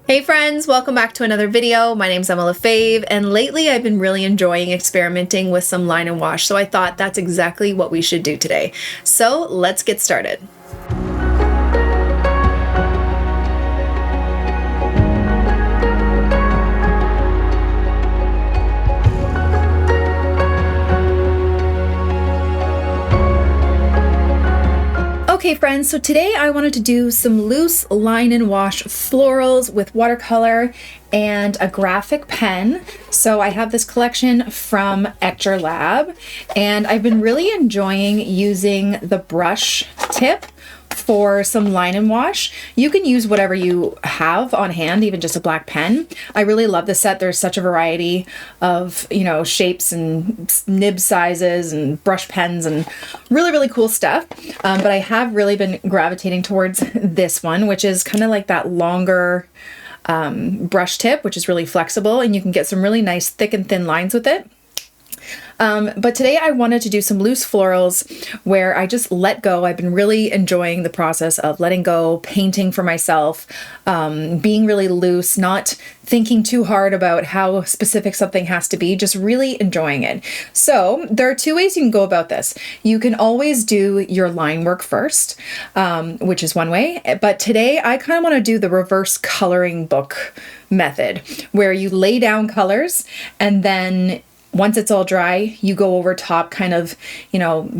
Hey friends, welcome back to another video. My name's Lefebvre, and lately I've been really enjoying experimenting with some line and wash, so I thought that's exactly what we should do today. So let's get started. Okay friends, so today I wanted to do some loose line and wash florals with watercolor and a graphic pen. So I have this collection from Ochre Lab, and I've been really enjoying using the brush tip for some line and wash. You can use whatever you have on hand, even just a black pen. I really love this set. There's such a variety of, shapes and nib sizes and brush pens and really cool stuff. But I have really been gravitating towards this one, which is kind of like that longer brush tip, which is really flexible, and you can get some really nice thick and thin lines with it. But today I wanted to do some loose florals where I just let go. I've been really enjoying the process of letting go, painting for myself, being really loose, not thinking too hard about how specific something has to be, just really enjoying it. So there are two ways you can go about this. You can always do your line work first, which is one way. But today I kind of want to do the reverse coloring book method, where you lay down colors and then once it's all dry, you go over top, kind of,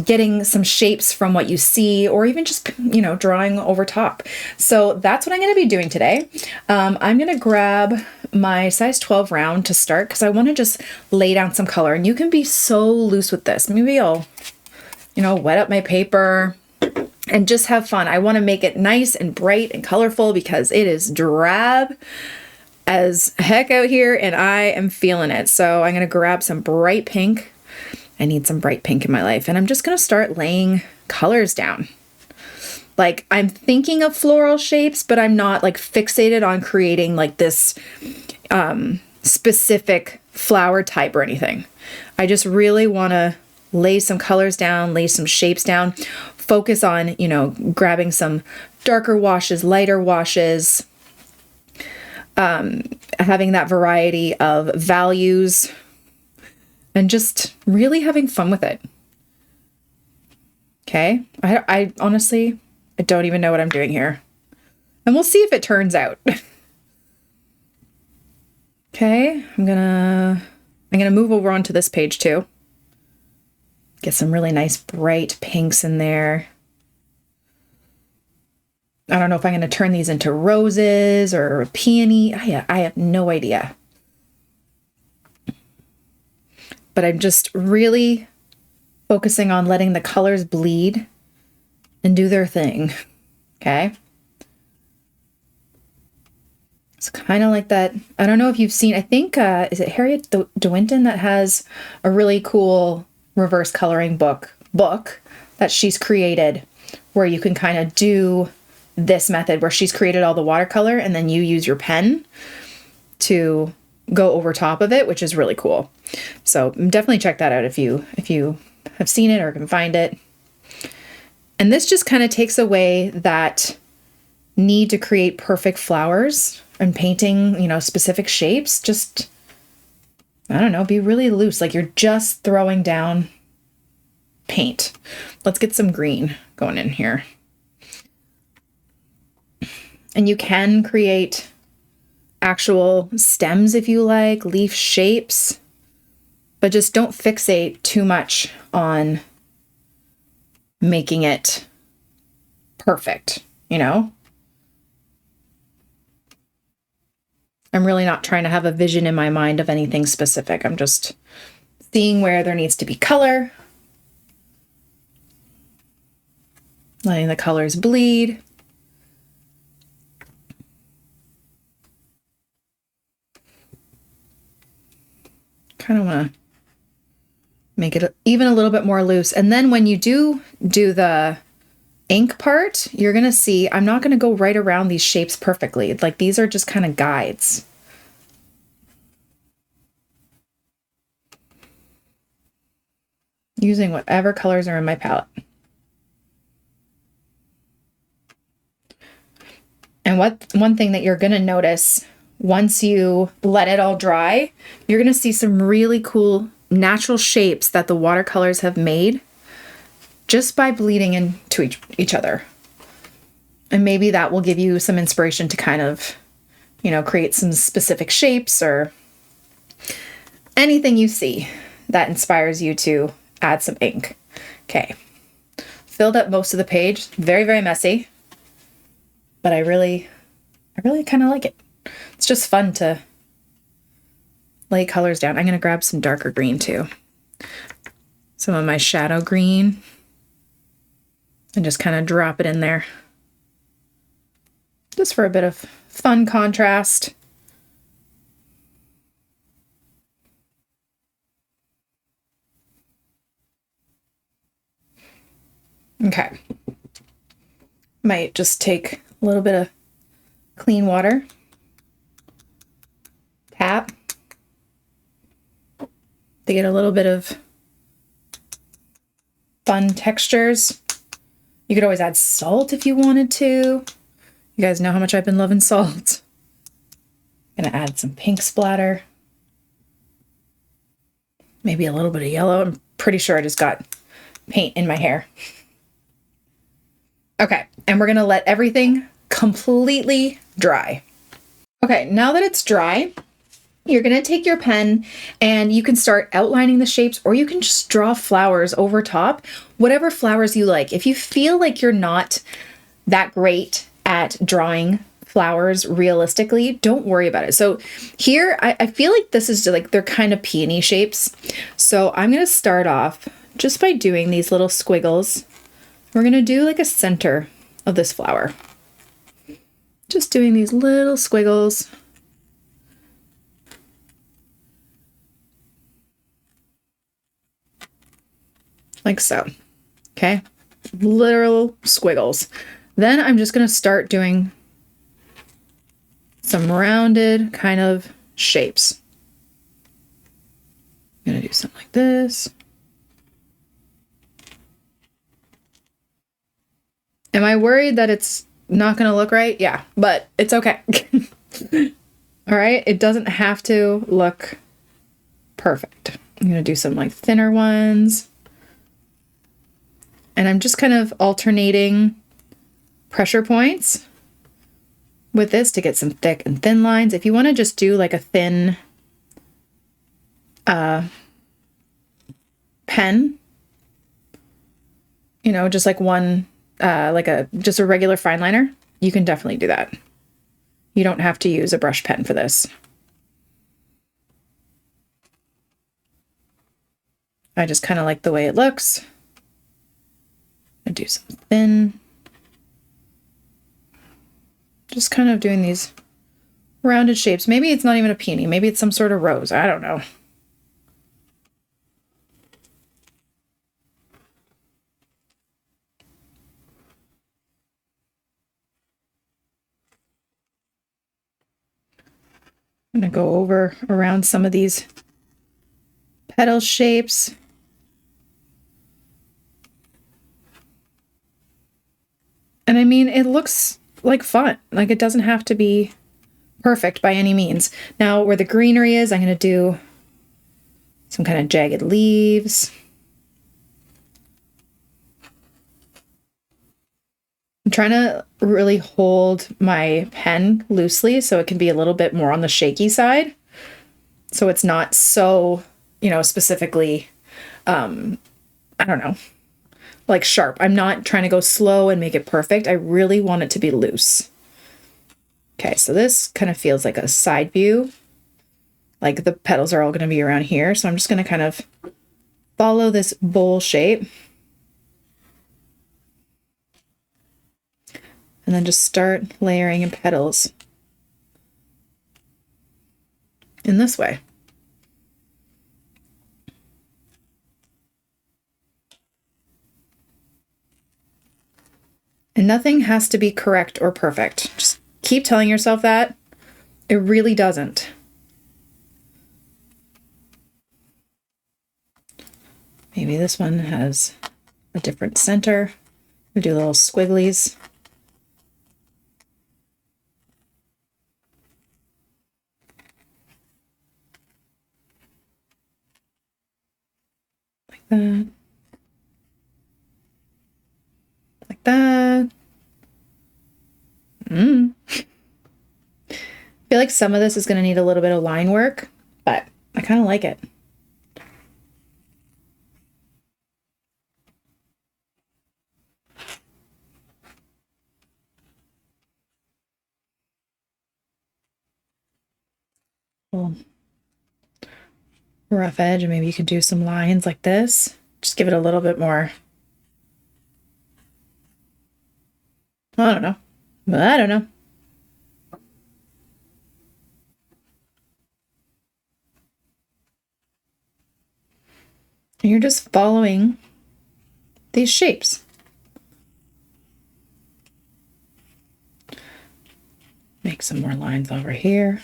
getting some shapes from what you see, or even just, drawing over top. So that's what I'm going to be doing today. I'm going to grab my size 12 round to start because I want to just lay down some color, and you can be so loose with this. Maybe I'll, wet up my paper and just have fun. I want to make it nice and bright and colorful because it is drab as heck out here, and I am feeling it. So I'm going to grab some bright pink. I need some bright pink in my life, and I'm just going to start laying colors down. Like, I'm thinking of floral shapes, but I'm not like fixated on creating like this specific flower type or anything. I just really want to lay some colors down, lay some shapes down, focus on, grabbing some darker washes, lighter washes, having that variety of values, and just really having fun with it. Okay. I honestly, I don't even know what I'm doing here, and we'll see if it turns out. Okay. I'm gonna move over onto this page too. Get some really nice bright pinks in there. I don't know if I'm going to turn these into roses or peony. I have no idea. But I'm just really focusing on letting the colors bleed and do their thing. Okay? It's kind of like that. I don't know if you've seen, I think, is it Harriet De Winton that has a really cool reverse coloring book that she's created, where you can kind of do this method where she's created all the watercolor and then you use your pen to go over top of it, which is really cool. So definitely check that out if you have seen it or can find it. And this just kind of takes away that need to create perfect flowers and painting, specific shapes. Just, I don't know, be really loose. Like you're just throwing down paint. Let's get some green going in here. And you can create actual stems if you like, leaf shapes, but just don't fixate too much on making it perfect, I'm really not trying to have a vision in my mind of anything specific. I'm just seeing where there needs to be color, letting the colors bleed. Kind of want to make it even a little bit more loose. And then when you do the ink part, you're going to see I'm not going to go right around these shapes perfectly. Like these are just kind of guides. Using whatever colors are in my palette. And one thing that you're going to notice once you let it all dry, you're gonna see some really cool natural shapes that the watercolors have made just by bleeding into each other. And maybe that will give you some inspiration to kind of, you know, create some specific shapes or anything you see that inspires you to add some ink. Okay, filled up most of the page. Very, very messy, but I really kind of like it. It's just fun to lay colors down. I'm gonna grab some darker green too. Some of my shadow green and just kind of drop it in there. Just for a bit of fun contrast. Okay. Might just take a little bit of clean water. Tap. To get a little bit of fun textures. You could always add salt if you wanted to. You guys know how much I've been loving salt. I'm gonna add some pink splatter. Maybe a little bit of yellow. I'm pretty sure I just got paint in my hair. Okay, and we're gonna let everything completely dry. Okay, now that it's dry, you're gonna take your pen and you can start outlining the shapes, or you can just draw flowers over top, whatever flowers you like. If you feel like you're not that great at drawing flowers realistically, don't worry about it. So here, I feel like this is like, they're kind of peony shapes. So I'm gonna start off just by doing these little squiggles. We're gonna do like a center of this flower. Just doing these little squiggles. Like so, okay? Literal squiggles. Then I'm just gonna start doing some rounded kind of shapes. I'm gonna do something like this. Am I worried that it's not gonna look right? Yeah, but it's okay. All right, it doesn't have to look perfect. I'm gonna do some like thinner ones. And I'm just kind of alternating pressure points with this to get some thick and thin lines. If you want to just do like a thin pen, you know, just like one, just a regular fine liner, you can definitely do that. You don't have to use a brush pen for this. I just kind of like the way it looks. I do some thin. Just kind of doing these rounded shapes. Maybe it's not even a peony. Maybe it's some sort of rose. I don't know. I'm going to go over around some of these petal shapes. And I mean, it looks like fun. Like, it doesn't have to be perfect by any means. Now, where the greenery is, I'm going to do some kind of jagged leaves. I'm trying to really hold my pen loosely so it can be a little bit more on the shaky side. So it's not so, you know, specifically, I don't know, like sharp. I'm not trying to go slow and make it perfect. I really want it to be loose. Okay, so this kind of feels like a side view. Like the petals are all going to be around here. So I'm just going to kind of follow this bowl shape. And then just start layering in petals in this way. And nothing has to be correct or perfect. Just keep telling yourself that. It really doesn't. Maybe this one has a different center. We'll do little squigglies. that. Like that. I feel like some of this is going to need a little bit of line work, but I kind of like it. Cool. Rough edge, and maybe you could do some lines like this. Just give it a little bit more. I don't know. I don't know. And you're just following these shapes. Make some more lines over here.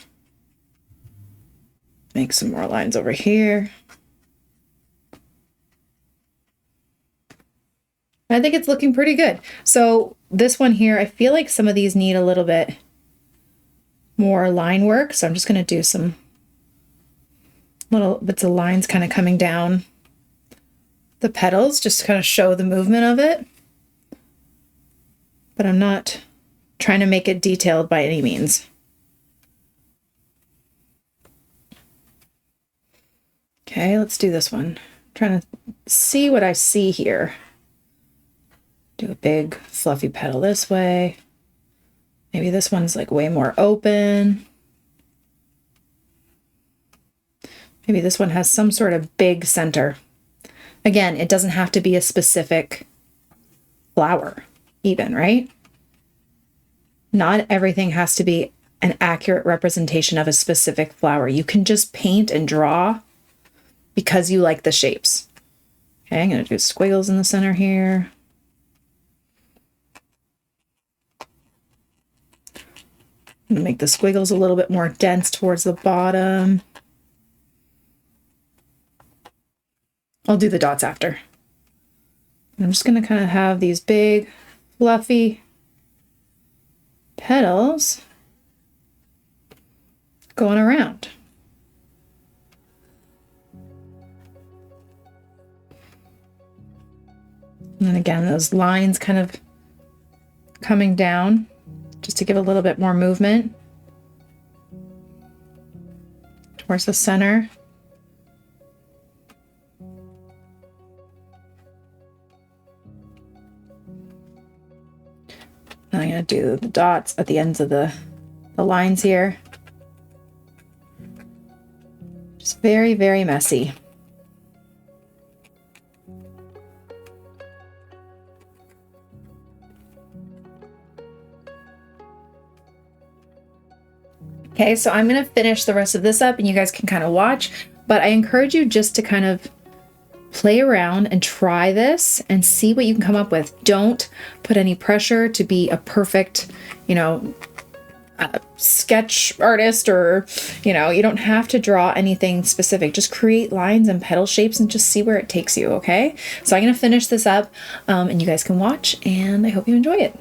Make some more lines over here. I think it's looking pretty good. So this one here, I feel like some of these need a little bit more line work. So I'm just going to do some little bits of lines kind of coming down the petals, just to kind of show the movement of it. But I'm not trying to make it detailed by any means. Okay, let's do this one. I'm trying to see what I see here. Do a big fluffy petal this way. Maybe this one's like way more open. Maybe this one has some sort of big center. Again, it doesn't have to be a specific flower even, right? Not everything has to be an accurate representation of a specific flower. You can just paint and draw because you like the shapes. Okay, I'm going to do squiggles in the center here. I'm going to make the squiggles a little bit more dense towards the bottom. I'll do the dots after. I'm just going to kind of have these big, fluffy petals going around. And then again, those lines kind of coming down just to give a little bit more movement towards the center. And I'm going to do the dots at the ends of the lines here. Just very, very messy. Okay, so I'm going to finish the rest of this up and you guys can kind of watch, but I encourage you just to kind of play around and try this and see what you can come up with. Don't put any pressure to be a perfect, sketch artist, or, you don't have to draw anything specific. Just create lines and petal shapes and just see where it takes you, okay? So I'm going to finish this up and you guys can watch, and I hope you enjoy it.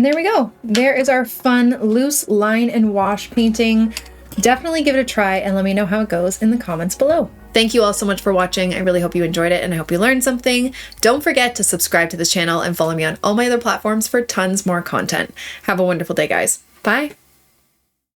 And there we go. There is our fun loose line and wash painting. Definitely give it a try and let me know how it goes in the comments below. Thank you all so much for watching. I really hope you enjoyed it and I hope you learned something. Don't forget to subscribe to this channel and follow me on all my other platforms for tons more content. Have a wonderful day, guys. Bye.